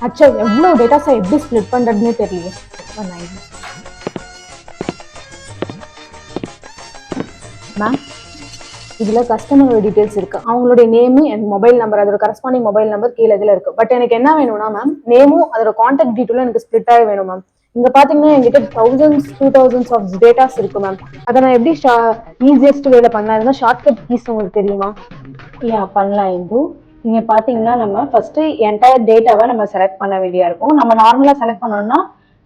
அச்சா எவ்வளவு டேட்டாஸை எப்படி ஸ்ப்ளிட் பண்றதுன்னு தெரியல. மேம், இதுல கஸ்டமரோட டீடைல்ஸ் இருக்கு. அவங்களுடைய நேமு என் மொபைல் நம்பர், அதோட கரஸ்பாண்டிங் மொபைல் நம்பர் கீழே இதுல இருக்கு. பட் எனக்கு என்ன வேணும்னா மேம், நேமும் அதோட கான்டாக்ட் டீட்டெயிலும் எனக்கு ஸ்ப்ளிட் ஆகி வேணும் மேம். இங்க பாத்தீங்கன்னா என்கிட்ட தௌசண்ட்ஸ் 2000s ஆஃப் டேட்டாஸ் இருக்கு மேம். அதை நான் எப்படி ஈஸியஸ்ட் வேல பண்ணலாம்? இருந்தா ஷார்ட்கட் கீஸ் உங்களுக்கு தெரியுமா? பண்ணலாம் இந்து. நீங்க பாத்தீங்கன்னா நம்ம ஃபர்ஸ்ட் என்டையர் டேட்டாவை நம்ம செலக்ட் பண்ண வேண்டியா இருக்கும். நம்ம நார்மலா செலக்ட் பண்ணோம்னா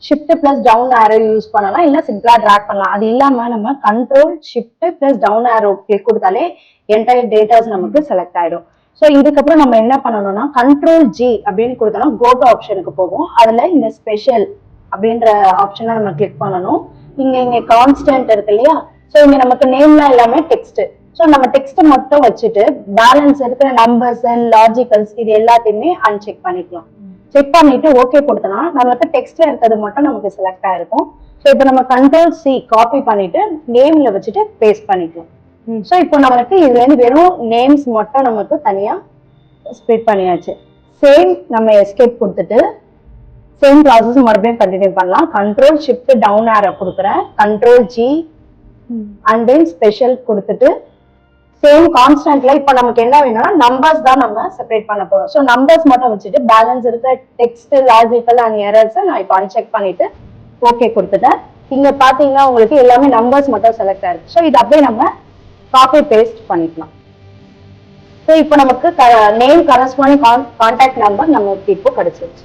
shift plus down arrow use பண்ணலாம், இல்ல சிம்பிளா டிராக் பண்ணலாம். அது இல்லாம நம்ம control shift plus down arrow click கொடுத்தாலே என்டையர் டேட்டாஸ் நமக்கு செலக்ட் ஆயிடும். ஸோ இதுக்கப்புறம் நம்ம என்ன பண்ணணும்னா கண்ட்ரோல் ஜி அப்படின்னு கொடுத்தோம்னா கோட் ஆப்ஷனுக்கு போகும். அதுல இந்த ஸ்பெஷல் அப்படின்ற ஆப்ஷனை நம்ம கிளிக் பண்ணணும். இங்க கான்ஸ்டன்ட் இருக்கு இல்லையா? ஸோ இங்க நமக்கு நேம்லாம் எல்லாமே டெக்ஸ்ட். ஸோ நம்ம டெக்ஸ்ட் மட்டும் வச்சுட்டு பேலன்ஸ் இருக்கிற நம்பர்ஸ் அண்ட் லாஜிக்கல்ஸ் இது எல்லாத்தையுமே அன்செக் பண்ணிக்கலாம். செக் பண்ணிட்டு ஓகே கொடுத்தனா நமக்கு டெக்ஸ்ட்ல இருக்கிறது மட்டும் நமக்கு செலக்ட் ஆயிருக்கும். ஸோ இப்போ நம்ம கண்ட்ரோல் சி காப்பி பண்ணிட்டு நேம்ல வச்சுட்டு பேஸ்ட் பண்ணிக்கலாம். ஸோ இப்போ நமக்கு இதுல இருந்து வெறும் நேம்ஸ் மட்டும் நமக்கு தனியா ஸ்ப்ளிட் பண்ணியாச்சு. சேம் நம்ம எஸ்கேப் கொடுத்துட்டு சேம் ப்ராசஸ் மறுபடியும் கண்டினியூ பண்ணலாம். கண்ட்ரோல் ஷிஃப்ட் டவுன் ஆரோ கொடுக்குறேன், control G and then special கொடுத்துட்டு சேம் கான்ஸ்டன்ட்ல இப்போ நமக்கு என்ன வேணும்னா நம்பர்ஸ் தான் நம்ம செப்பரேட் பண்ண போறோம். ஸோ நம்பர்ஸ் மட்டும் வச்சுட்டு பேலன்ஸ் இருக்கிற டெக்ஸ்ட் லாஜிக்கல் அண்ட் எரர்ஸ் நான் இப்போ அன்செக் பண்ணிட்டு ஓகே கொடுத்துட்டேன். இங்க பாத்தீங்கன்னா உங்களுக்கு எல்லாமே நம்பர்ஸ் மட்டும் செலக்ட் ஆயிருக்கு. ஸோ இது அப்படியே நம்ம காப்பி பேஸ்ட் பண்ணிக்கலாம். ஸோ இப்போ நமக்கு நேம் கரஸ்பாண்டிங் கான்டாக்ட் நம்பர் நமக்கு இப்போ கிடைச்சிருச்சு.